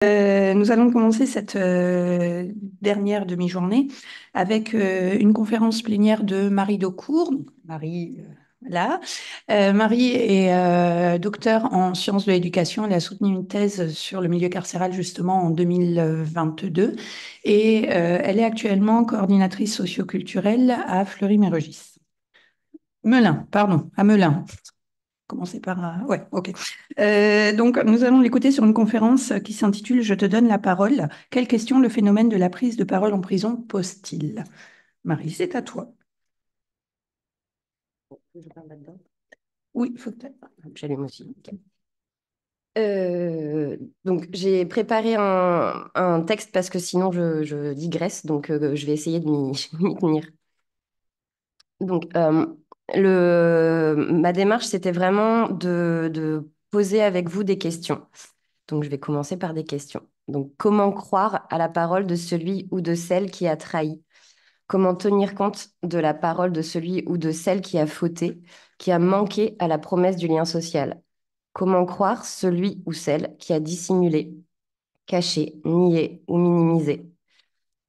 Nous allons commencer cette dernière demi-journée avec une conférence plénière de Marie Daucourt. Donc, Marie, là. Marie est docteure en sciences de l'éducation. Elle a soutenu une thèse sur le milieu carcéral justement en 2022 et elle est actuellement coordinatrice socioculturelle à Fleury-Mérogis. Melun, pardon, à Melun. Commencer par... ouais, ok. Donc, nous allons l'écouter sur une conférence qui s'intitule Je te donne la parole. Quelles questions le phénomène de la prise de parole en prison pose-t-il? Marie, c'est à toi. Je parle là-dedans. Oui, il faut que tu... J'allume aussi. Ok. Euh, donc, j'ai préparé un texte parce que sinon je digresse, donc je vais essayer de m'y tenir. Donc, ma démarche, c'était vraiment de poser avec vous des questions. Donc, je vais commencer par des questions. Donc, comment croire à la parole de celui ou de celle qui a trahi? Comment tenir compte de la parole de celui ou de celle qui a fauté, qui a manqué à la promesse du lien social? Comment croire celui ou celle qui a dissimulé, caché, nié ou minimisé?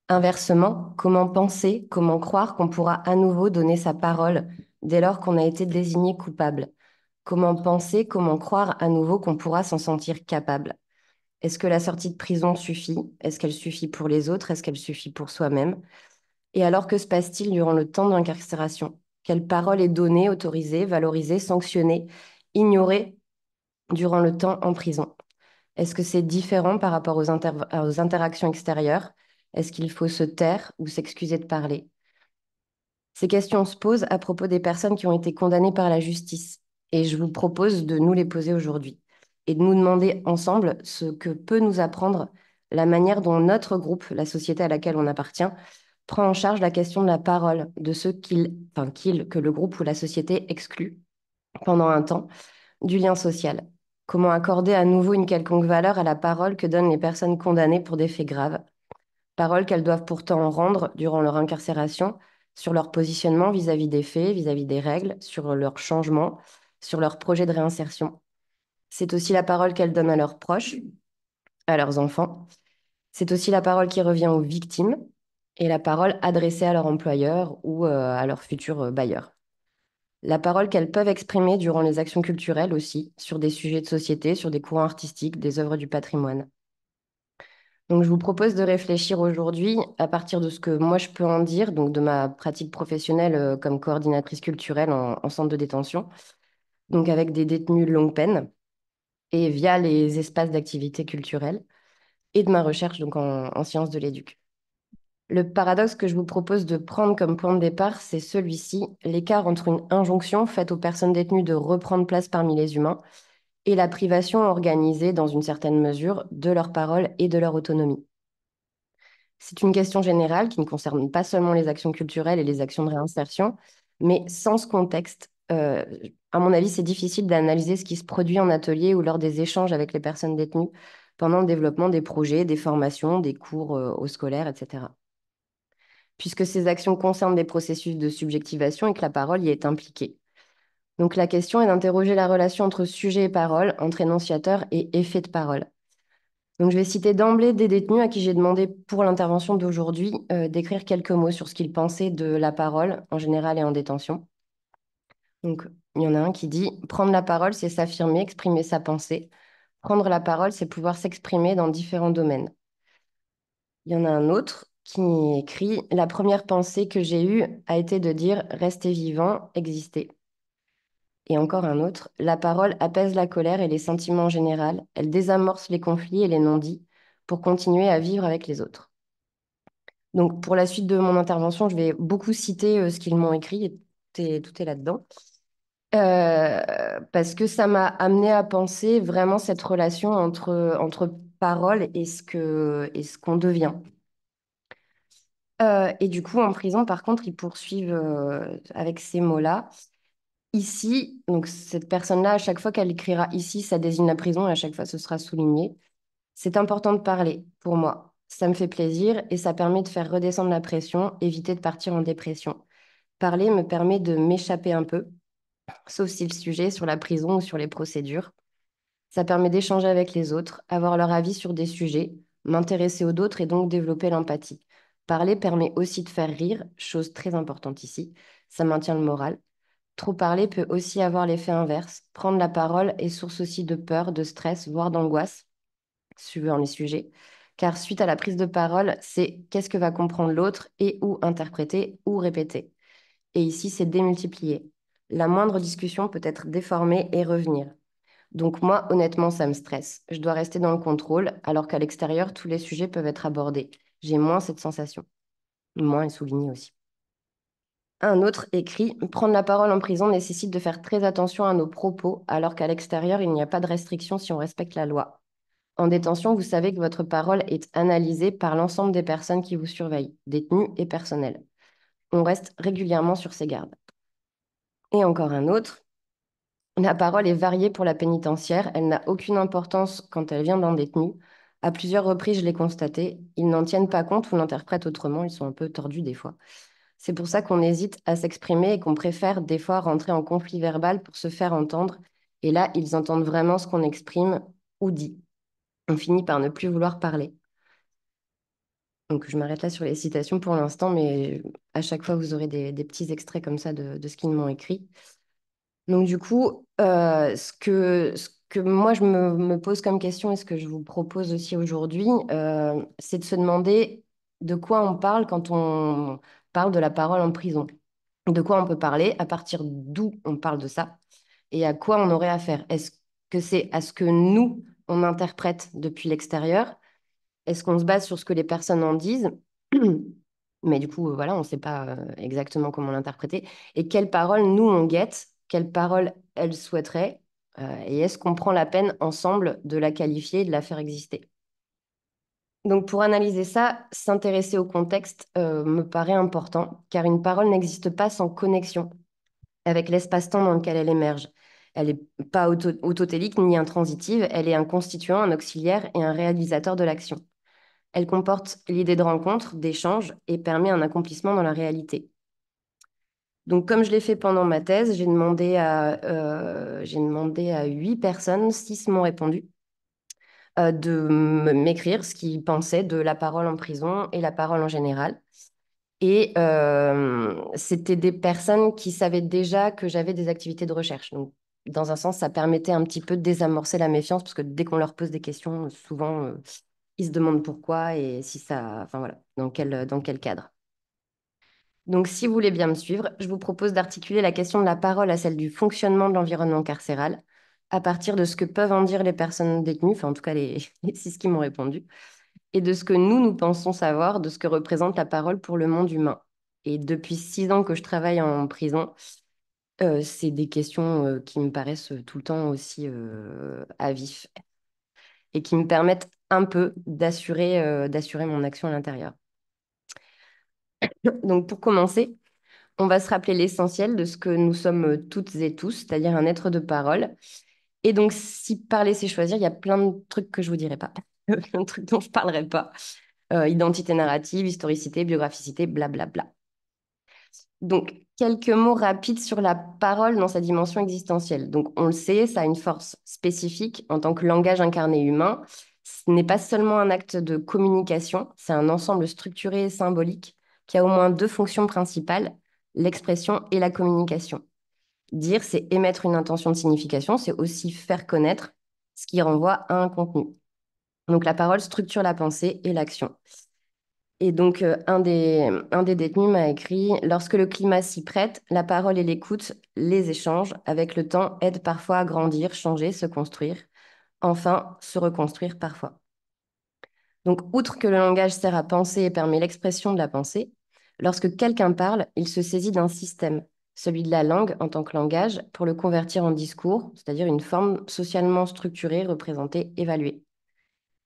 Inversement, comment penser, comment croire qu'on pourra à nouveau donner sa parole dès lors qu'on a été désigné coupable? Comment penser, comment croire à nouveau qu'on pourra s'en sentir capable? Est-ce que la sortie de prison suffit? Est-ce qu'elle suffit pour les autres? Est-ce qu'elle suffit pour soi-même? Et alors, que se passe-t-il durant le temps d'incarcération? Quelle parole est donnée, autorisée, valorisée, sanctionnée, ignorée durant le temps en prison? Est-ce que c'est différent par rapport aux interactions extérieures? Est-ce qu'il faut se taire ou s'excuser de parler? Ces questions se posent à propos des personnes qui ont été condamnées par la justice. Et je vous propose de nous les poser aujourd'hui et de nous demander ensemble ce que peut nous apprendre la manière dont notre groupe, la société à laquelle on appartient, prend en charge la question de la parole de ceux que le groupe ou la société exclut pendant un temps du lien social. Comment accorder à nouveau une quelconque valeur à la parole que donnent les personnes condamnées pour des faits graves, paroles qu'elles doivent pourtant rendre durant leur incarcération sur leur positionnement vis-à-vis des faits, vis-à-vis des règles, sur leur changement, sur leur projet de réinsertion. C'est aussi la parole qu'elles donnent à leurs proches, à leurs enfants. C'est aussi la parole qui revient aux victimes et la parole adressée à leur employeur ou à leur futur bailleur. La parole qu'elles peuvent exprimer durant les actions culturelles aussi, sur des sujets de société, sur des courants artistiques, des œuvres du patrimoine. Donc, je vous propose de réfléchir aujourd'hui à partir de ce que moi je peux en dire, donc de ma pratique professionnelle comme coordinatrice culturelle en centre de détention, donc avec des détenus de longue peine et via les espaces d'activité culturelle, et de ma recherche donc en sciences de l'éduc. Le paradoxe que je vous propose de prendre comme point de départ, c'est celui-ci, l'écart entre une injonction faite aux personnes détenues de reprendre place parmi les humains et la privation organisée, dans une certaine mesure, de leur parole et de leur autonomie. C'est une question générale qui ne concerne pas seulement les actions culturelles et les actions de réinsertion, mais sans ce contexte, à mon avis, c'est difficile d'analyser ce qui se produit en atelier ou lors des échanges avec les personnes détenues pendant le développement des projets, des formations, des cours au scolaire, etc. Puisque ces actions concernent des processus de subjectivation et que la parole y est impliquée. Donc la question est d'interroger la relation entre sujet et parole, entre énonciateur et effet de parole. Donc je vais citer d'emblée des détenus à qui j'ai demandé pour l'intervention d'aujourd'hui d'écrire quelques mots sur ce qu'ils pensaient de la parole en général et en détention. Donc il y en a un qui dit: prendre la parole, c'est s'affirmer, exprimer sa pensée. Prendre la parole, c'est pouvoir s'exprimer dans différents domaines. Il y en a un autre qui écrit: la première pensée que j'ai eue a été de dire rester vivant, exister. Et encore un autre: la parole apaise la colère et les sentiments en général. Elle désamorce les conflits et les non-dits pour continuer à vivre avec les autres. Donc, pour la suite de mon intervention, je vais beaucoup citer ce qu'ils m'ont écrit, et tout est là-dedans. Parce que ça m'a amené à penser vraiment cette relation entre parole et ce qu'on devient. Et du coup, en prison, par contre, ils poursuivent avec ces mots-là. Ici, donc cette personne-là, à chaque fois qu'elle écrira ici, ça désigne la prison et à chaque fois, ce sera souligné. C'est important de parler pour moi. Ça me fait plaisir et ça permet de faire redescendre la pression, éviter de partir en dépression. Parler me permet de m'échapper un peu, sauf si le sujet est sur la prison ou sur les procédures. Ça permet d'échanger avec les autres, avoir leur avis sur des sujets, m'intéresser aux autres et donc développer l'empathie. Parler permet aussi de faire rire, chose très importante ici. Ça maintient le moral. Trop parler peut aussi avoir l'effet inverse. Prendre la parole est source aussi de peur, de stress, voire d'angoisse, suivant les sujets. Car suite à la prise de parole, c'est qu'est-ce que va comprendre l'autre et ou interpréter ou répéter. Et ici, c'est démultiplier. La moindre discussion peut être déformée et revenir. Donc moi, honnêtement, ça me stresse. Je dois rester dans le contrôle, alors qu'à l'extérieur, tous les sujets peuvent être abordés. J'ai moins cette sensation. Moins est souligné aussi. Un autre écrit, prendre la parole en prison nécessite de faire très attention à nos propos, alors qu'à l'extérieur, il n'y a pas de restriction si on respecte la loi. En détention, vous savez que votre parole est analysée par l'ensemble des personnes qui vous surveillent, détenus et personnels. On reste régulièrement sur ses gardes. Et encore un autre, la parole est variée pour la pénitentiaire, elle n'a aucune importance quand elle vient d'un détenu. À plusieurs reprises, je l'ai constaté, ils n'en tiennent pas compte ou l'interprètent autrement, ils sont un peu tordus des fois. C'est pour ça qu'on hésite à s'exprimer et qu'on préfère des fois rentrer en conflit verbal pour se faire entendre. Et là, ils entendent vraiment ce qu'on exprime ou dit. On finit par ne plus vouloir parler. Donc, je m'arrête là sur les citations pour l'instant, mais à chaque fois, vous aurez des petits extraits comme ça de ce qu'ils m'ont écrit. Donc, du coup, ce que moi, me pose comme question et ce que je vous propose aussi aujourd'hui, c'est de se demander de quoi on parle quand on parle de la parole en prison. De quoi on peut parler, à partir d'où on parle de ça et à quoi on aurait affaire. Est-ce que c'est à ce que nous, on interprète depuis l'extérieur? Est-ce qu'on se base sur ce que les personnes en disent? Mais du coup, voilà, on ne sait pas exactement comment l'interpréter. Et quelles paroles, nous, on guette? Quelles paroles elles souhaiteraient? Et est-ce qu'on prend la peine ensemble de la qualifier et de la faire exister? Donc, pour analyser ça, s'intéresser au contexte me paraît important, car une parole n'existe pas sans connexion avec l'espace-temps dans lequel elle émerge. Elle n'est pas autotélique ni intransitive, elle est un constituant, un auxiliaire et un réalisateur de l'action. Elle comporte l'idée de rencontre, d'échange et permet un accomplissement dans la réalité. Donc, comme je l'ai fait pendant ma thèse, j'ai demandé à 8 personnes, 6 m'ont répondu, de m'écrire ce qu'ils pensaient de la parole en prison et la parole en général. Et c'était des personnes qui savaient déjà que j'avais des activités de recherche. Donc, dans un sens, ça permettait un petit peu de désamorcer la méfiance, parce que dès qu'on leur pose des questions, souvent, ils se demandent pourquoi et si ça, enfin voilà, dans quel cadre. Donc, si vous voulez bien me suivre, je vous propose d'articuler la question de la parole à celle du fonctionnement de l'environnement carcéral, à partir de ce que peuvent en dire les personnes détenues, enfin en tout cas les, les 6 qui m'ont répondu, et de ce que nous pensons savoir de ce que représente la parole pour le monde humain. Et depuis 6 ans que je travaille en prison, c'est des questions qui me paraissent tout le temps aussi à vif et qui me permettent un peu d'assurer mon action à l'intérieur. Donc pour commencer, on va se rappeler l'essentiel de ce que nous sommes toutes et tous, c'est-à-dire un être de parole. Et donc si parler c'est choisir, il y a plein de trucs que je vous dirai pas, plein de trucs dont je parlerai pas. Identité narrative, historicité, biographicité, blablabla. Donc, quelques mots rapides sur la parole dans sa dimension existentielle. Donc, on le sait, ça a une force spécifique en tant que langage incarné humain. Ce n'est pas seulement un acte de communication, c'est un ensemble structuré et symbolique qui a au moins 2 fonctions principales, l'expression et la communication. Dire, c'est émettre une intention de signification, c'est aussi faire connaître ce qui renvoie à un contenu. Donc, la parole structure la pensée et l'action. Et donc, un des détenus m'a écrit, lorsque le climat s'y prête, la parole et l'écoute, les échanges, avec le temps, aident parfois à grandir, changer, se construire, enfin, se reconstruire parfois. Donc, outre que le langage sert à penser et permet l'expression de la pensée, lorsque quelqu'un parle, il se saisit d'un système, celui de la langue en tant que langage, pour le convertir en discours, c'est-à-dire une forme socialement structurée, représentée, évaluée.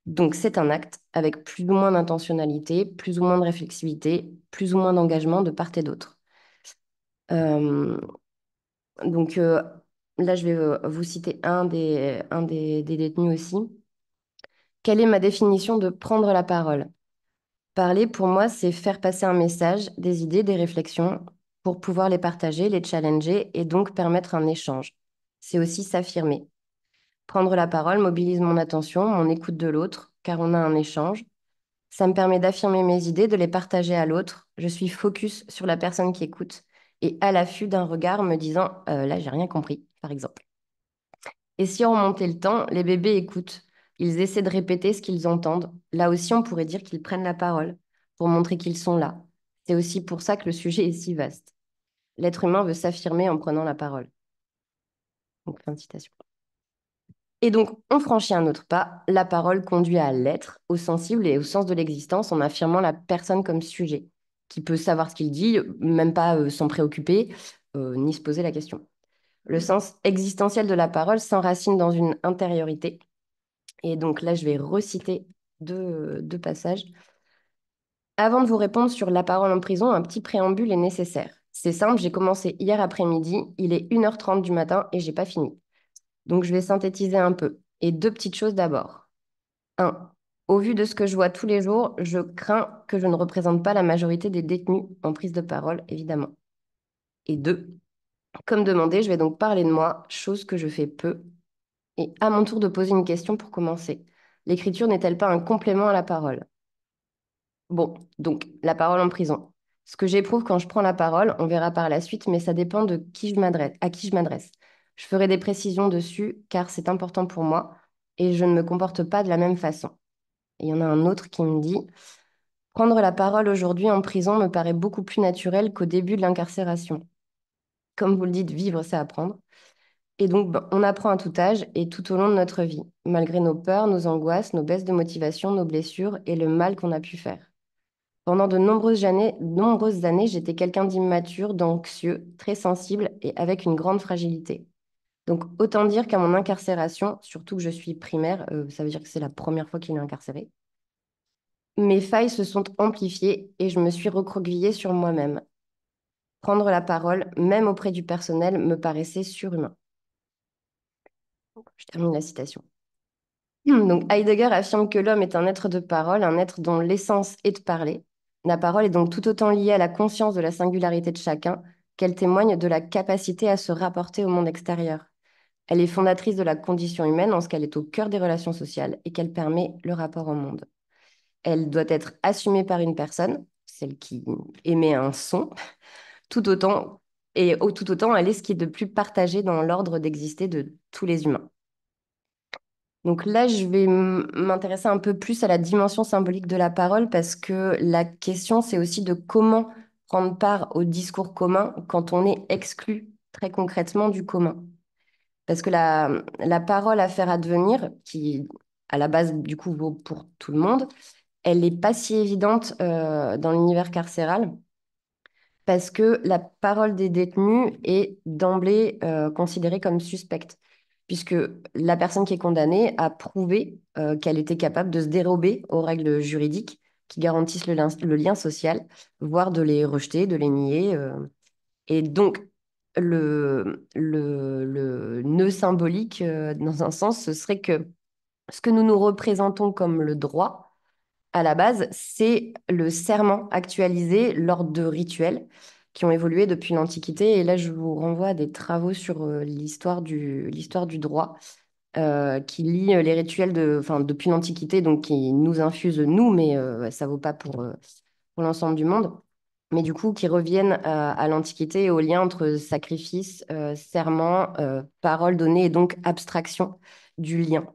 Donc, c'est un acte avec plus ou moins d'intentionnalité, plus ou moins de réflexivité, plus ou moins d'engagement de part et d'autre. Euh, donc, là, je vais vous citer un des détenus aussi. Quelle est ma définition de prendre la parole? Parler, pour moi, c'est faire passer un message, des idées, des réflexions, pour pouvoir les partager, les challenger et donc permettre un échange. C'est aussi s'affirmer. Prendre la parole mobilise mon attention, mon écoute de l'autre, car on a un échange. Ça me permet d'affirmer mes idées, de les partager à l'autre. Je suis focus sur la personne qui écoute et à l'affût d'un regard me disant là, j'ai rien compris, par exemple. Et si on remontait le temps, les bébés écoutent. Ils essaient de répéter ce qu'ils entendent. Là aussi, on pourrait dire qu'ils prennent la parole pour montrer qu'ils sont là. C'est aussi pour ça que le sujet est si vaste. L'être humain veut s'affirmer en prenant la parole. Donc, fin de citation. Et donc, on franchit un autre pas. La parole conduit à l'être, au sensible et au sens de l'existence en affirmant la personne comme sujet, qui peut savoir ce qu'il dit, même pas s'en préoccuper, ni se poser la question. Le sens existentiel de la parole s'enracine dans une intériorité. Et donc là, je vais reciter deux passages. Avant de vous répondre sur la parole en prison, un petit préambule est nécessaire. C'est simple, j'ai commencé hier après-midi, il est 1h30 du matin et j'ai pas fini. Donc je vais synthétiser un peu. Et deux petites choses d'abord. Un, au vu de ce que je vois tous les jours, je crains que je ne représente pas la majorité des détenus en prise de parole, évidemment. Et deux, comme demandé, je vais donc parler de moi, chose que je fais peu, et à mon tour de poser une question pour commencer. L'écriture n'est-elle pas un complément à la parole? Bon, donc la parole en prison. Ce que j'éprouve quand je prends la parole, on verra par la suite, mais ça dépend de qui je m'adresse, à qui je m'adresse. Je ferai des précisions dessus car c'est important pour moi et je ne me comporte pas de la même façon. Et il y en a un autre qui me dit, prendre la parole aujourd'hui en prison me paraît beaucoup plus naturel qu'au début de l'incarcération. Comme vous le dites, vivre, c'est apprendre. Et donc, ben, on apprend à tout âge et tout au long de notre vie, malgré nos peurs, nos angoisses, nos baisses de motivation, nos blessures et le mal qu'on a pu faire. Pendant nombreuses années, j'étais quelqu'un d'immature, d'anxieux, très sensible et avec une grande fragilité. Donc, autant dire qu'à mon incarcération, surtout que je suis primaire, ça veut dire que c'est la première fois qu'il est incarcéré, mes failles se sont amplifiées et je me suis recroquevillée sur moi-même. Prendre la parole, même auprès du personnel, me paraissait surhumain. Je termine la citation. Donc, Heidegger affirme que l'homme est un être de parole, un être dont l'essence est de parler. La parole est donc tout autant liée à la conscience de la singularité de chacun qu'elle témoigne de la capacité à se rapporter au monde extérieur. Elle est fondatrice de la condition humaine en ce qu'elle est au cœur des relations sociales et qu'elle permet le rapport au monde. Elle doit être assumée par une personne, celle qui émet un son, tout autant, tout autant elle est ce qui est de plus partagé dans l'ordre d'exister de tous les humains. Donc là, je vais m'intéresser un peu plus à la dimension symbolique de la parole parce que la question, c'est aussi de comment prendre part au discours commun quand on est exclu très concrètement du commun. Parce que la parole à faire advenir, qui à la base du coup vaut pour tout le monde, elle n'est pas si évidente dans l'univers carcéral parce que la parole des détenus est d'emblée considérée comme suspecte, puisque la personne qui est condamnée a prouvé qu'elle était capable de se dérober aux règles juridiques qui garantissent le lien social, voire de les rejeter, de les nier. Et donc, le nœud symbolique, dans un sens, ce serait que ce que nous nous représentons comme le droit, à la base, c'est le serment actualisé lors de rituels qui ont évolué depuis l'Antiquité. Et là, je vous renvoie à des travaux sur l'histoire du droit qui lie les rituels enfin, depuis l'Antiquité, donc qui nous infusent nous, mais ça vaut pas pour l'ensemble du monde. Mais du coup, qui reviennent à l'Antiquité et au lien entre sacrifice, serment, parole donnée et donc abstraction du lien,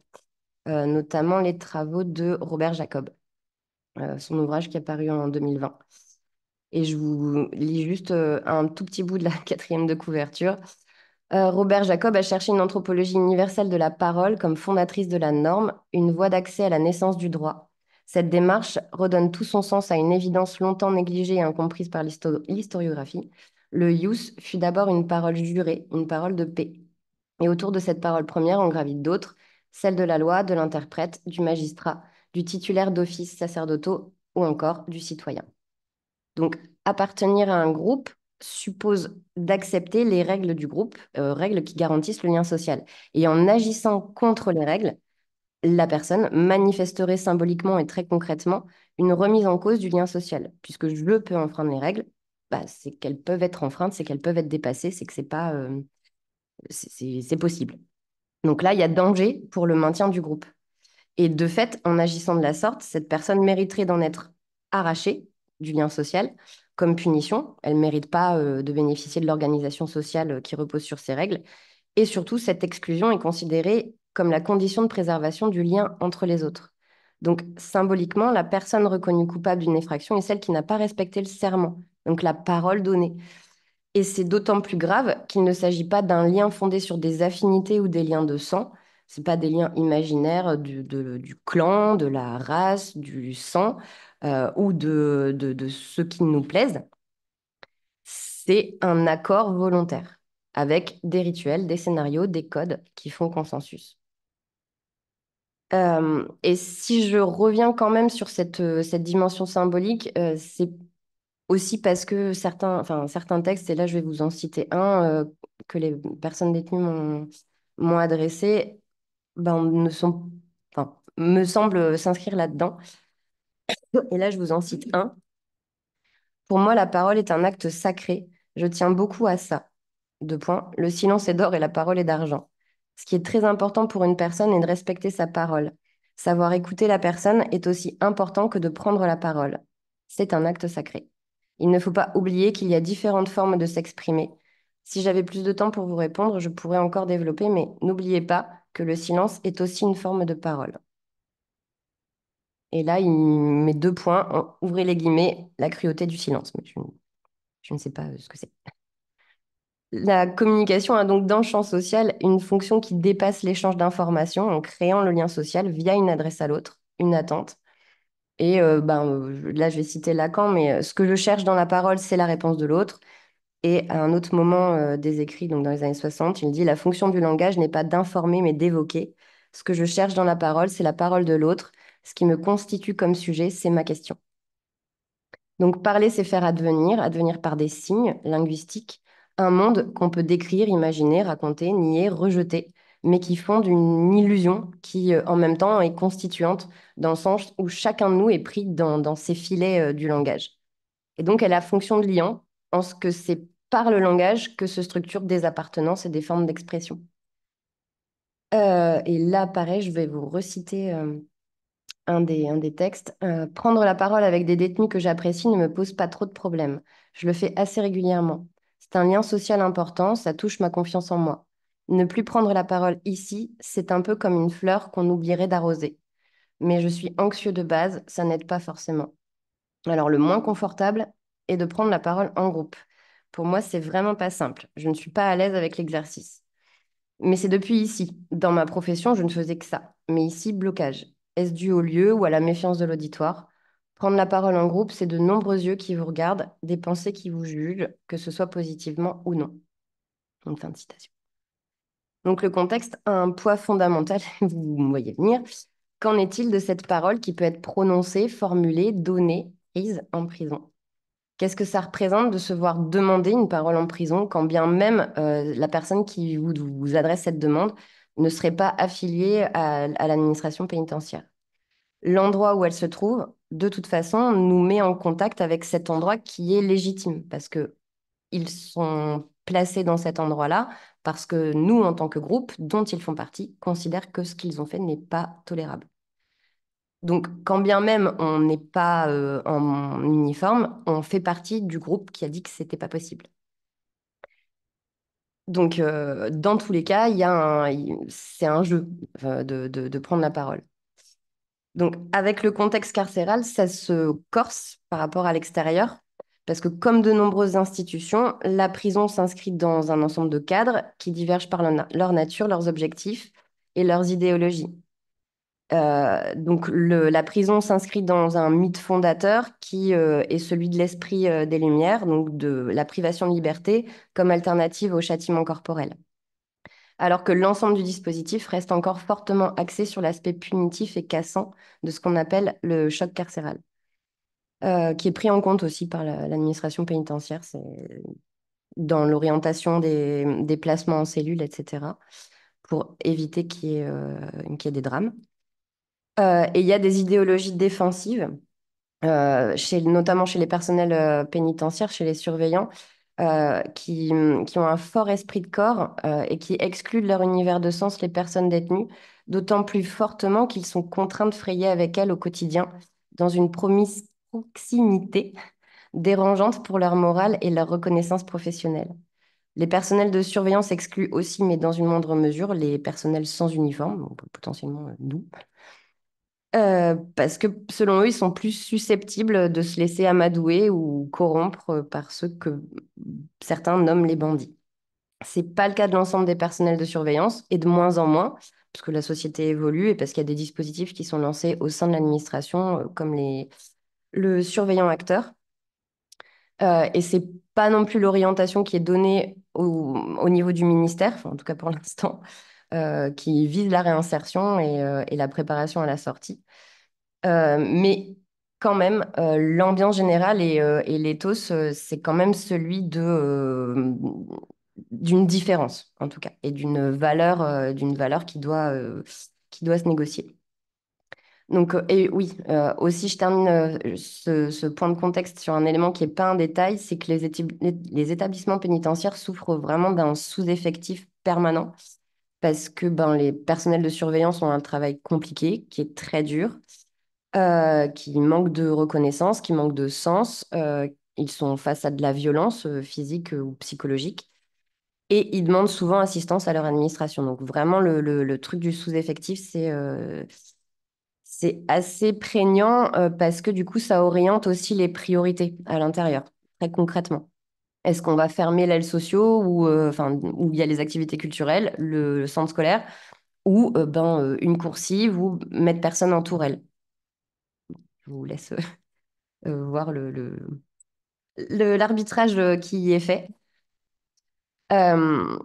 notamment les travaux de Robert Jacob, son ouvrage qui est paru en 2020. Et je vous lis juste un tout petit bout de la quatrième de couverture. Robert Jacob a cherché une anthropologie universelle de la parole comme fondatrice de la norme, une voie d'accès à la naissance du droit. Cette démarche redonne tout son sens à une évidence longtemps négligée et incomprise par l'historiographie. Le ius fut d'abord une parole jurée, une parole de paix. Et autour de cette parole première, on gravite d'autres, celle de la loi, de l'interprète, du magistrat, du titulaire d'office sacerdotaux ou encore du citoyen. Donc, appartenir à un groupe suppose d'accepter les règles du groupe, règles qui garantissent le lien social. Et en agissant contre les règles, la personne manifesterait symboliquement et très concrètement une remise en cause du lien social. Puisque je peux enfreindre les règles, bah, c'est qu'elles peuvent être enfreintes, c'est qu'elles peuvent être dépassées, c'est que c'est pas, c'est possible. Donc là, il y a danger pour le maintien du groupe. Et de fait, en agissant de la sorte, cette personne mériterait d'en être arrachée du lien social comme punition. Elle ne mérite pas de bénéficier de l'organisation sociale qui repose sur ces règles. Et surtout, cette exclusion est considérée comme la condition de préservation du lien entre les autres. Donc, symboliquement, la personne reconnue coupable d'une effraction est celle qui n'a pas respecté le serment, donc la parole donnée. Et c'est d'autant plus grave qu'il ne s'agit pas d'un lien fondé sur des affinités ou des liens de sang. Ce pas des liens imaginaires du clan, de la race, du sang ou de ceux qui nous plaisent. C'est un accord volontaire avec des rituels, des scénarios, des codes qui font consensus. Et si je reviens quand même sur cette dimension symbolique, c'est aussi parce que certains textes, et là je vais vous en citer un, que les personnes détenues m'ont adressé, ben, me semblent s'inscrire là-dedans. Et là je vous en cite un. Pour moi, la parole est un acte sacré. Je tiens beaucoup à ça. Deux points. Le silence est d'or et la parole est d'argent. Ce qui est très important pour une personne est de respecter sa parole. Savoir écouter la personne est aussi important que de prendre la parole. C'est un acte sacré. Il ne faut pas oublier qu'il y a différentes formes de s'exprimer. Si j'avais plus de temps pour vous répondre, je pourrais encore développer, mais n'oubliez pas que le silence est aussi une forme de parole. Et là, il met deux points, ouvrez les guillemets, la cruauté du silence. Mais je ne sais pas ce que c'est. La communication a donc dans le champ social une fonction qui dépasse l'échange d'informations en créant le lien social via une adresse à l'autre, une attente. Et là, je vais citer Lacan, mais ce que je cherche dans la parole, c'est la réponse de l'autre. Et à un autre moment des écrits, donc dans les années 60, il dit, la fonction du langage n'est pas d'informer, mais d'évoquer. Ce que je cherche dans la parole, c'est la parole de l'autre. Ce qui me constitue comme sujet, c'est ma question. Donc parler, c'est faire advenir, advenir par des signes linguistiques, un monde qu'on peut décrire, imaginer, raconter, nier, rejeter, mais qui fonde une illusion qui, en même temps, est constituante dans le sens où chacun de nous est pris dans ces filets du langage. Et donc, elle a fonction de liant en ce que c'est par le langage que se structurent des appartenances et des formes d'expression. Et là, pareil, je vais vous reciter un des textes. Prendre la parole avec des détenus que j'apprécie ne me pose pas trop de problèmes. Je le fais assez régulièrement. C'est un lien social important, ça touche ma confiance en moi. Ne plus prendre la parole ici, c'est un peu comme une fleur qu'on oublierait d'arroser. Mais je suis anxieux de base, ça n'aide pas forcément. Alors, le moins confortable est de prendre la parole en groupe. Pour moi, c'est vraiment pas simple. Je ne suis pas à l'aise avec l'exercice. Mais c'est depuis ici. Dans ma profession, je ne faisais que ça. Mais ici, blocage. Est-ce dû au lieu ou à la méfiance de l'auditoire? Prendre la parole en groupe, c'est de nombreux yeux qui vous regardent, des pensées qui vous jugent, que ce soit positivement ou non. Donc, fin de citation. Donc, le contexte a un poids fondamental, vous me voyez venir. Qu'en est-il de cette parole qui peut être prononcée, formulée, donnée, prise en prison? Qu'est-ce que ça représente de se voir demander une parole en prison, quand bien même la personne qui vous adresse cette demande ne serait pas affiliée à l'administration pénitentiaire? L'endroit où elle se trouve, de toute façon, nous met en contact avec cet endroit qui est légitime, parce que ils sont placés dans cet endroit-là, parce que nous, en tant que groupe dont ils font partie, considèrent que ce qu'ils ont fait n'est pas tolérable. Donc, quand bien même on n'est pas en uniforme, on fait partie du groupe qui a dit que c'était pas possible. Donc, dans tous les cas, c'est un jeu de prendre la parole. Donc, avec le contexte carcéral, ça se corse par rapport à l'extérieur, parce que comme de nombreuses institutions, la prison s'inscrit dans un ensemble de cadres qui divergent par leur nature, leurs objectifs et leurs idéologies. Donc la prison s'inscrit dans un mythe fondateur qui est celui de l'esprit des Lumières, donc de la privation de liberté comme alternative au châtiment corporel. Alors que l'ensemble du dispositif reste encore fortement axé sur l'aspect punitif et cassant de ce qu'on appelle le choc carcéral, qui est pris en compte aussi par l'administration pénitentiaire, c'est dans l'orientation des placements en cellule, etc., pour éviter qu'il y ait des drames. Et il y a des idéologies défensives, notamment chez les personnels pénitentiaires, chez les surveillants, qui ont un fort esprit de corps et qui excluent de leur univers de sens les personnes détenues, d'autant plus fortement qu'ils sont contraints de frayer avec elles au quotidien, dans une proximité dérangeante pour leur morale et leur reconnaissance professionnelle. Les personnels de surveillance excluent aussi, mais dans une moindre mesure, les personnels sans uniforme, donc potentiellement nous, parce que selon eux, ils sont plus susceptibles de se laisser amadouer ou corrompre par ceux que certains nomment les bandits. C'est pas le cas de l'ensemble des personnels de surveillance et de moins en moins, parce que la société évolue et parce qu'il y a des dispositifs qui sont lancés au sein de l'administration, comme le surveillant acteur. Et c'est pas non plus l'orientation qui est donnée au niveau du ministère, enfin, en tout cas pour l'instant, qui vise la réinsertion et la préparation à la sortie. Mais quand même, l'ambiance générale et l'éthos, c'est quand même celui d'une différence, en tout cas, et d'une valeur qui doit se négocier. Donc, et oui, aussi, je termine ce point de contexte sur un élément qui n'est pas un détail, c'est que les établissements pénitentiaires souffrent vraiment d'un sous-effectif permanent parce que ben, les personnels de surveillance ont un travail compliqué, qui est très dur, qui manque de reconnaissance, qui manque de sens. Ils sont face à de la violence physique ou psychologique et ils demandent souvent assistance à leur administration. Donc, vraiment, le truc du sous-effectif, c'est assez prégnant parce que du coup, ça oriente aussi les priorités à l'intérieur, très concrètement. Est-ce qu'on va fermer l'aile sociaux enfin, où il y a les activités culturelles, le centre scolaire, ou une coursive ou mettre personne en tourelle? Je vous laisse voir l'arbitrage qui y est fait. Euh,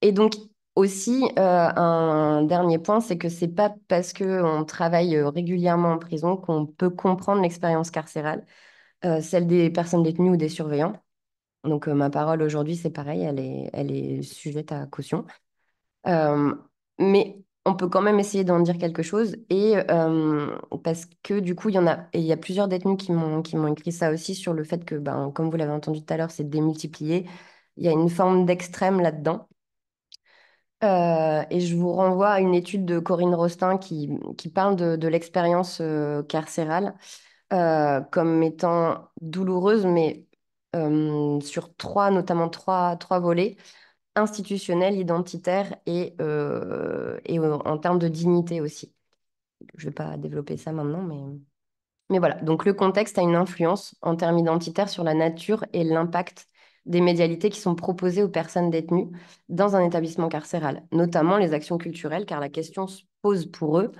et donc, aussi, un dernier point, c'est que c'est pas parce qu'on travaille régulièrement en prison qu'on peut comprendre l'expérience carcérale. Celle des personnes détenues ou des surveillants. Donc, ma parole aujourd'hui, c'est pareil, elle est sujette à caution. Euh, mais on peut quand même essayer d'en dire quelque chose. Et parce que du coup, il y a plusieurs détenus qui m'ont écrit ça aussi sur le fait que, ben, comme vous l'avez entendu tout à l'heure, c'est démultiplié. Il y a une forme d'extrême là-dedans. Et je vous renvoie à une étude de Corinne Rostin qui parle de l'expérience carcérale comme étant douloureuse, mais sur notamment trois volets, institutionnel, identitaire et en termes de dignité aussi. Je ne vais pas développer ça maintenant, mais voilà. Donc le contexte a une influence en termes identitaires sur la nature et l'impact des médialités qui sont proposées aux personnes détenues dans un établissement carcéral, notamment les actions culturelles, car la question se pose pour eux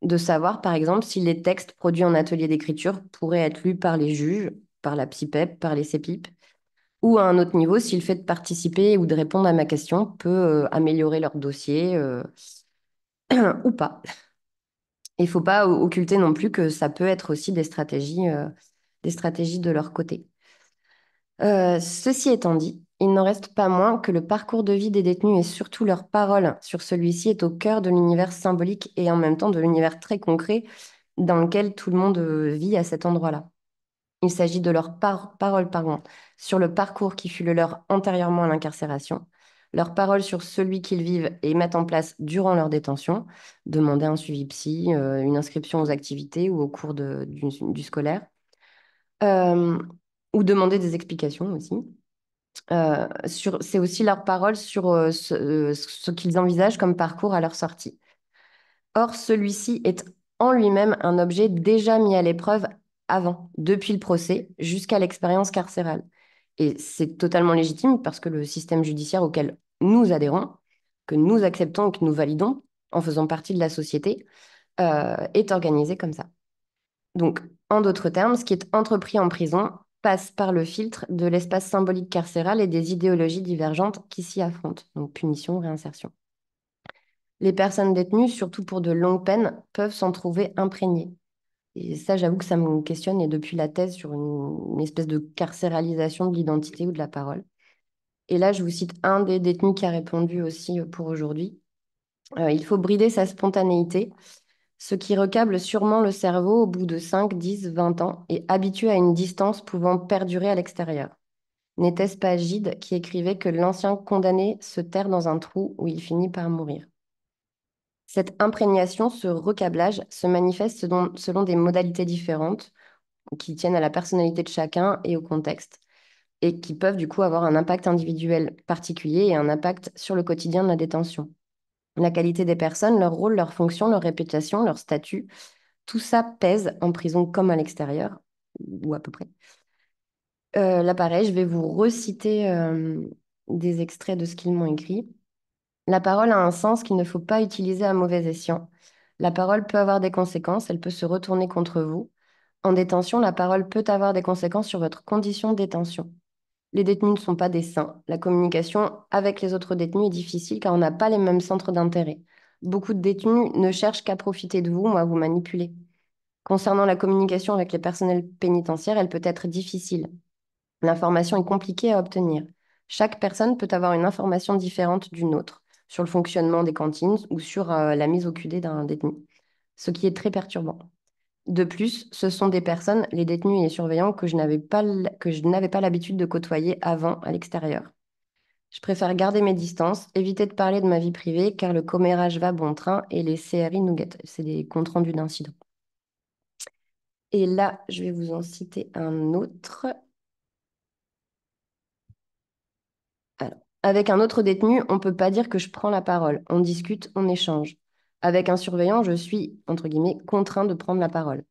de savoir, par exemple, si les textes produits en atelier d'écriture pourraient être lus par les juges, par la PSIPEP, par les CEPIP, ou à un autre niveau, si le fait de participer ou de répondre à ma question peut améliorer leur dossier ou pas. Il ne faut pas occulter non plus que ça peut être aussi des stratégies de leur côté. Ceci étant dit, il n'en reste pas moins que le parcours de vie des détenus et surtout leur parole sur celui-ci est au cœur de l'univers symbolique et en même temps de l'univers très concret dans lequel tout le monde vit à cet endroit-là. Il s'agit de leur parole pardon, sur le parcours qui fut le leur antérieurement à l'incarcération, leur parole sur celui qu'ils vivent et mettent en place durant leur détention, demander un suivi psy, une inscription aux activités ou au cours du scolaire, euh, ou demander des explications aussi. C'est aussi leur parole sur ce qu'ils envisagent comme parcours à leur sortie. Or, celui-ci est en lui-même un objet déjà mis à l'épreuve avant, depuis le procès jusqu'à l'expérience carcérale. Et c'est totalement légitime parce que le système judiciaire auquel nous adhérons, que nous acceptons et que nous validons en faisant partie de la société, est organisé comme ça. Donc, en d'autres termes, ce qui est entrepris en prison passe par le filtre de l'espace symbolique carcéral et des idéologies divergentes qui s'y affrontent. Donc, punition, réinsertion. Les personnes détenues, surtout pour de longues peines, peuvent s'en trouver imprégnées. Et ça, j'avoue que ça me questionne, et depuis la thèse sur une espèce de carcéralisation de l'identité ou de la parole. Et là, je vous cite un des détenus qui a répondu aussi pour aujourd'hui. Il faut brider sa spontanéité, ce qui recable sûrement le cerveau au bout de 5, 10, 20 ans et habitue à une distance pouvant perdurer à l'extérieur. N'était-ce pas Gide qui écrivait que l'ancien condamné se terre dans un trou où il finit par mourir? Cette imprégnation, ce recablage, se manifeste selon des modalités différentes qui tiennent à la personnalité de chacun et au contexte, et qui peuvent du coup avoir un impact individuel particulier et un impact sur le quotidien de la détention. La qualité des personnes, leur rôle, leur fonction, leur réputation, leur statut, tout ça pèse en prison comme à l'extérieur, ou à peu près. Là, pareil, je vais vous reciter des extraits de ce qu'ils m'ont écrit. La parole a un sens qu'il ne faut pas utiliser à mauvais escient. La parole peut avoir des conséquences, elle peut se retourner contre vous. En détention, la parole peut avoir des conséquences sur votre condition de détention. Les détenus ne sont pas des saints. La communication avec les autres détenus est difficile car on n'a pas les mêmes centres d'intérêt. Beaucoup de détenus ne cherchent qu'à profiter de vous ou à vous manipuler. Concernant la communication avec les personnels pénitentiaires, elle peut être difficile. L'information est compliquée à obtenir. Chaque personne peut avoir une information différente d'une autre sur le fonctionnement des cantines ou sur la mise au QD d'un détenu, ce qui est très perturbant. De plus, ce sont des personnes, les détenus et les surveillants, que je n'avais pas l'habitude de côtoyer avant à l'extérieur. Je préfère garder mes distances, éviter de parler de ma vie privée, car le commérage va bon train et les CRI nous guettent. C'est des comptes rendus d'incidents. Et là, je vais vous en citer un autre. Alors, avec un autre détenu, on ne peut pas dire que je prends la parole. On discute, on échange. Avec un surveillant, je suis, entre guillemets, contraint de prendre la parole.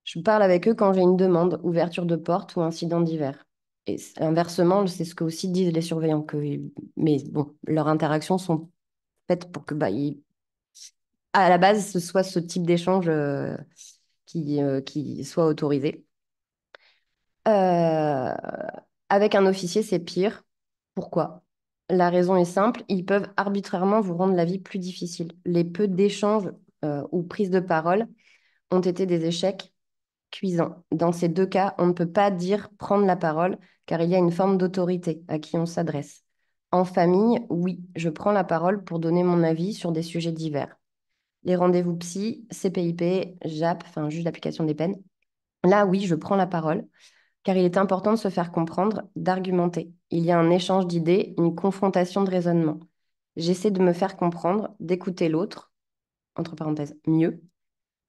Je parle avec eux quand j'ai une demande, ouverture de porte ou incident divers. Et inversement, c'est ce que aussi disent les surveillants. Mais bon, leurs interactions sont faites pour que, à la base, ce soit ce type d'échange qui soit autorisé. Euh, Avec un officier, c'est pire. Pourquoi? La raison est simple, ils peuvent arbitrairement vous rendre la vie plus difficile. Les peu d'échanges ou prises de parole ont été des échecs cuisants. Dans ces deux cas, on ne peut pas dire prendre la parole car il y a une forme d'autorité à qui on s'adresse. En famille, oui, je prends la parole pour donner mon avis sur des sujets divers. Les rendez-vous psy, CPIP, JAP, enfin juge d'application des peines. Là, oui, je prends la parole car il est important de se faire comprendre, d'argumenter. Il y a un échange d'idées, une confrontation de raisonnement. J'essaie de me faire comprendre, d'écouter l'autre, entre parenthèses, mieux.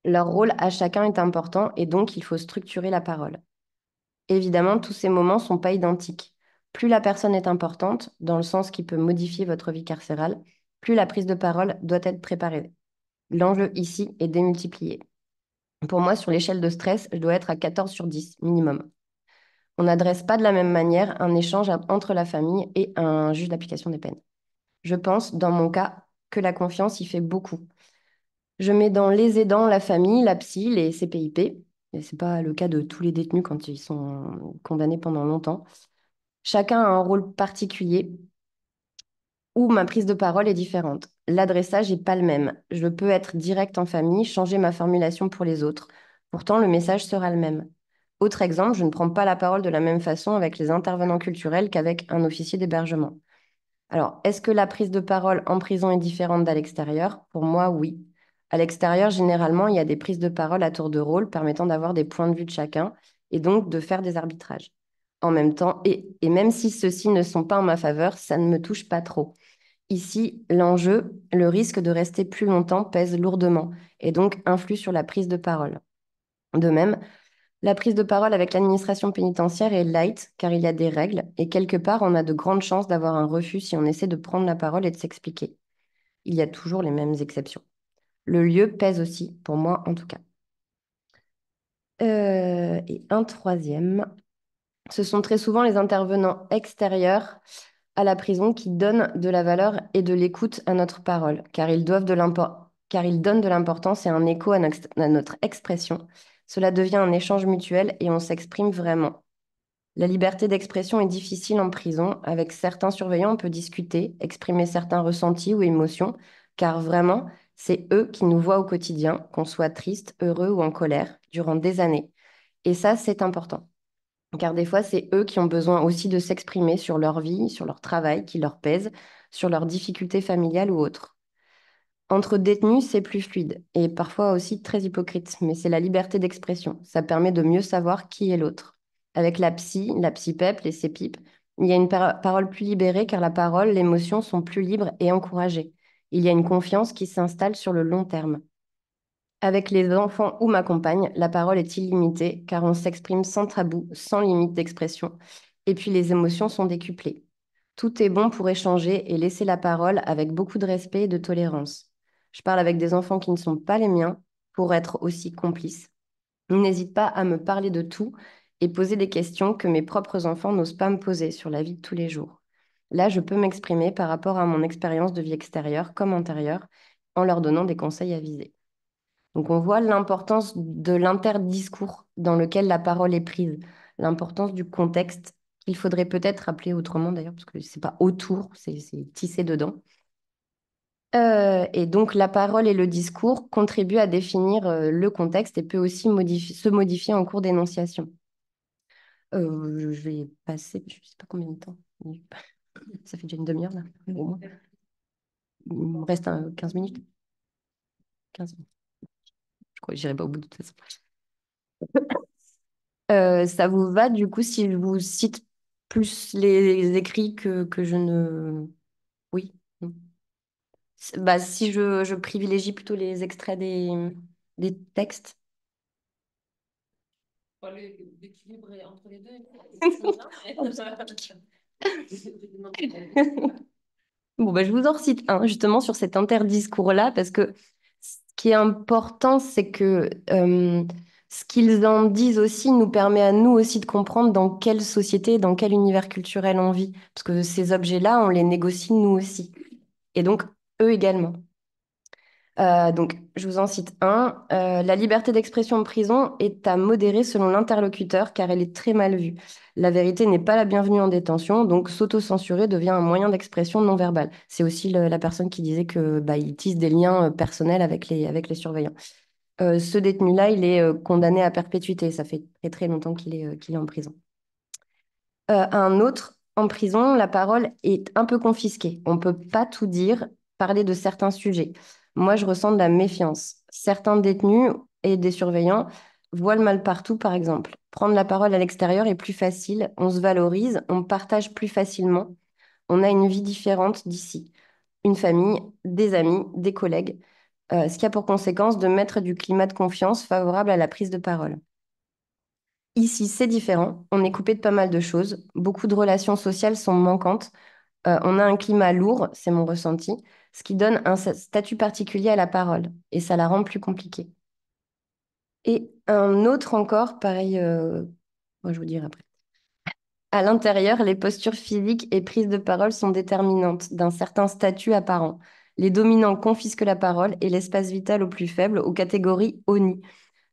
Leur rôle à chacun est important et donc il faut structurer la parole. Évidemment, tous ces moments ne sont pas identiques. Plus la personne est importante, dans le sens qui peut modifier votre vie carcérale, plus la prise de parole doit être préparée. L'enjeu ici est démultiplié. Pour moi, sur l'échelle de stress, je dois être à 14 sur 10 minimum. On n'adresse pas de la même manière un échange entre la famille et un juge d'application des peines. Je pense, dans mon cas, que la confiance y fait beaucoup. Je mets dans les aidants la famille, la psy, les CPIP. Et ce n'est pas le cas de tous les détenus quand ils sont condamnés pendant longtemps. Chacun a un rôle particulier où ma prise de parole est différente. L'adressage n'est pas le même. Je peux être direct en famille, changer ma formulation pour les autres. Pourtant, le message sera le même. Autre exemple, je ne prends pas la parole de la même façon avec les intervenants culturels qu'avec un officier d'hébergement. Alors, est-ce que la prise de parole en prison est différente d'à l'extérieur? Pour moi, oui. À l'extérieur, généralement, il y a des prises de parole à tour de rôle permettant d'avoir des points de vue de chacun et donc de faire des arbitrages. En même temps, et même si ceux-ci ne sont pas en ma faveur, ça ne me touche pas trop. Ici, l'enjeu, le risque de rester plus longtemps pèse lourdement et donc influe sur la prise de parole. De même, la prise de parole avec l'administration pénitentiaire est light car il y a des règles et quelque part, on a de grandes chances d'avoir un refus si on essaie de prendre la parole et de s'expliquer. Il y a toujours les mêmes exceptions. Le lieu pèse aussi, pour moi en tout cas. Et un troisième, ce sont très souvent les intervenants extérieurs à la prison qui donnent de la valeur et de l'écoute à notre parole, car ils donnent de l'importance et un écho à notre expression. Cela devient un échange mutuel et on s'exprime vraiment. La liberté d'expression est difficile en prison. Avec certains surveillants, on peut discuter, exprimer certains ressentis ou émotions, car vraiment, c'est eux qui nous voient au quotidien, qu'on soit triste, heureux ou en colère, durant des années. Et ça, c'est important, car des fois, c'est eux qui ont besoin aussi de s'exprimer sur leur vie, sur leur travail qui leur pèse, sur leurs difficultés familiales ou autres. Entre détenus, c'est plus fluide et parfois aussi très hypocrite, mais c'est la liberté d'expression. Ça permet de mieux savoir qui est l'autre. Avec la psy-PEP, les CPIP, il y a une parole plus libérée car la parole, l'émotion sont plus libres et encouragées. Il y a une confiance qui s'installe sur le long terme. Avec les enfants ou ma compagne, la parole est illimitée car on s'exprime sans tabou, sans limite d'expression. Et puis les émotions sont décuplées. Tout est bon pour échanger et laisser la parole avec beaucoup de respect et de tolérance. Je parle avec des enfants qui ne sont pas les miens pour être aussi complices. N'hésite pas à me parler de tout et poser des questions que mes propres enfants n'osent pas me poser sur la vie de tous les jours. Là, je peux m'exprimer par rapport à mon expérience de vie extérieure comme intérieure en leur donnant des conseils avisés. Donc, on voit l'importance de l'interdiscours dans lequel la parole est prise, l'importance du contexte qu'il faudrait peut-être appeler autrement d'ailleurs, parce que c'est pas autour, c'est tissé dedans. Et donc, la parole et le discours contribuent à définir le contexte et peut aussi se modifier en cours d'énonciation. Je vais passer, je ne sais pas combien de temps. Ça fait déjà une demi-heure là, au moins. Il me reste 15 minutes. 15 minutes. Je crois que j'irai pas au bout de toute façon. Ça vous va du coup si je vous cite plus les écrits que je ne... Oui. Non. Bah, si je privilégie plutôt les extraits des textes. L'équilibre est entre les deux. Bon, bah, je vous en recite un justement sur cet interdiscours-là, parce que ce qui est important, c'est que ce qu'ils en disent aussi nous permet à nous aussi de comprendre dans quelle société, dans quel univers culturel on vit. Parce que ces objets-là, on les négocie nous aussi. Et donc, eux également. Donc, je vous en cite un. La liberté d'expression en prison est à modérer selon l'interlocuteur car elle est très mal vue. La vérité n'est pas la bienvenue en détention, donc s'auto-censurer devient un moyen d'expression non verbale. C'est aussi la personne qui disait que bah, il tisse des liens personnels avec les surveillants. Ce détenu-là, il est condamné à perpétuité. Ça fait très très longtemps qu'il est en prison. À un autre, en prison, la parole est un peu confisquée. On ne peut pas tout dire, parler de certains sujets. Moi, je ressens de la méfiance. Certains détenus et des surveillants voient le mal partout, par exemple. Prendre la parole à l'extérieur est plus facile, on se valorise, on partage plus facilement. On a une vie différente d'ici. Une famille, des amis, des collègues, ce qui a pour conséquence de mettre du climat de confiance favorable à la prise de parole. Ici, c'est différent. On est coupé de pas mal de choses. Beaucoup de relations sociales sont manquantes. On a un climat lourd, c'est mon ressenti, ce qui donne un statut particulier à la parole et ça la rend plus compliquée. Et un autre encore, pareil, moi je vous dirai après. À l'intérieur, les postures physiques et prises de parole sont déterminantes d'un certain statut apparent. Les dominants confisquent la parole et l'espace vital au plus faible, aux catégories ONI.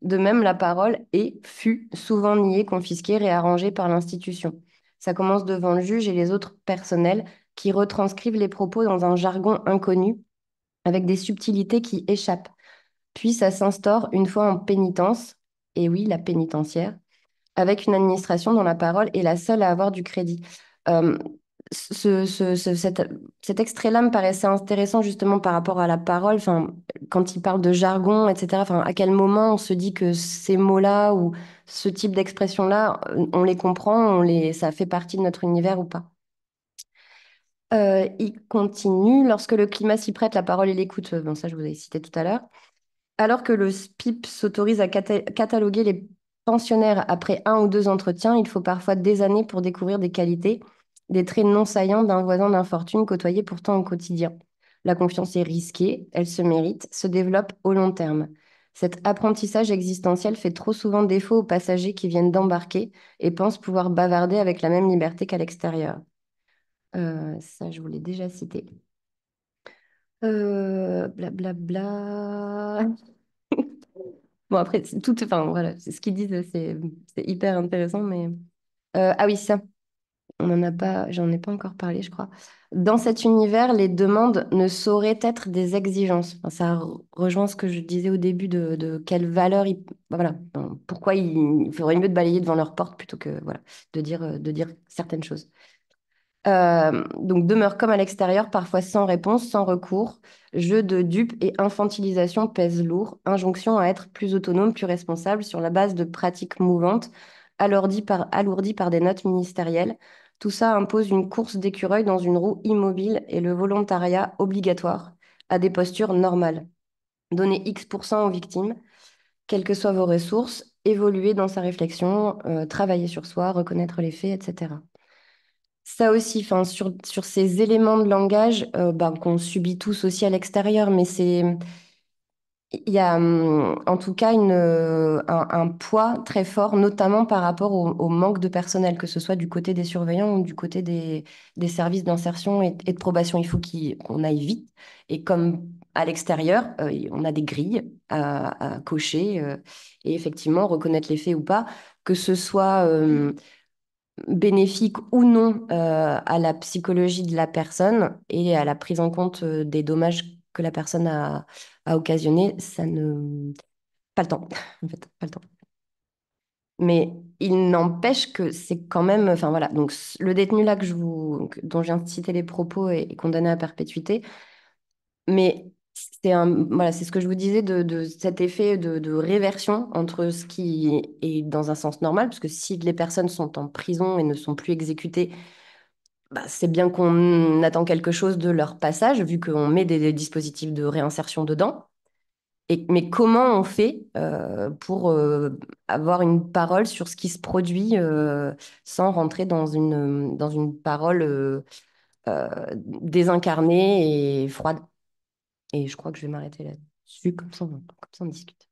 De même, la parole fut souvent niée, confisquée, réarrangée par l'institution. Ça commence devant le juge et les autres personnels qui retranscrivent les propos dans un jargon inconnu avec des subtilités qui échappent. Puis ça s'instaure une fois en pénitence, et oui, la pénitentiaire, avec une administration dont la parole est la seule à avoir du crédit. Euh, cet extrait-là me paraissait intéressant justement par rapport à la parole, enfin, quand il parle de jargon, etc. Enfin, à quel moment on se dit que ces mots-là ou ce type d'expression-là, on les comprend, ça fait partie de notre univers ou pas. Il continue, lorsque le climat s'y prête, la parole et l'écoute, bon, ça je vous ai cité tout à l'heure. Alors que le SPIP s'autorise à cataloguer les pensionnaires après un ou deux entretiens, il faut parfois des années pour découvrir des qualités, des traits non saillants d'un voisin d'infortune côtoyé pourtant au quotidien. La confiance est risquée, elle se mérite, se développe au long terme. Cet apprentissage existentiel fait trop souvent défaut aux passagers qui viennent d'embarquer et pensent pouvoir bavarder avec la même liberté qu'à l'extérieur. Ça, je vous l'ai déjà cité. Blablabla. Bon, après, enfin, voilà, ce qu'ils disent, c'est hyper intéressant, mais... ah oui, ça, on en a pas, j'en ai pas encore parlé, je crois. Dans cet univers, les demandes ne sauraient être des exigences. Enfin, ça rejoint ce que je disais au début de quelle valeur, voilà, enfin, pourquoi il faudrait mieux de balayer devant leur porte plutôt que, voilà, de dire certaines choses. Donc demeure comme à l'extérieur, parfois sans réponse, sans recours. Jeu de dupes et infantilisation pèsent lourd. Injonction à être plus autonome, plus responsable sur la base de pratiques mouvantes. alourdi par des notes ministérielles. Tout ça impose une course d'écureuil dans une roue immobile et le volontariat obligatoire à des postures normales. Donner X% aux victimes, quelles que soient vos ressources, évoluer dans sa réflexion, travailler sur soi, reconnaître les faits, etc. Ça aussi, enfin, sur ces éléments de langage qu'on subit tous aussi à l'extérieur, mais il y a en tout cas un poids très fort, notamment par rapport au manque de personnel, que ce soit du côté des surveillants ou du côté des services d'insertion et de probation. Il faut qu'on aille vite. Et comme à l'extérieur, on a des grilles à cocher et effectivement reconnaître les faits ou pas, que ce soit bénéfique ou non à la psychologie de la personne et à la prise en compte des dommages que la personne a occasionnés, ça ne... Pas le temps, en fait, pas le temps. Mais il n'empêche que c'est quand même... Enfin voilà, donc le détenu là dont je viens de citer les propos est condamné à perpétuité, mais voilà, c'est ce que je vous disais de cet effet de réversion entre ce qui est dans un sens normal, parce que si les personnes sont en prison et ne sont plus exécutées, bah, c'est bien qu'on attend quelque chose de leur passage, vu qu'on met des dispositifs de réinsertion dedans. Mais comment on fait pour avoir une parole sur ce qui se produit sans rentrer dans une parole désincarnée et froide? Et je crois que je vais m'arrêter là-dessus, comme ça on discute.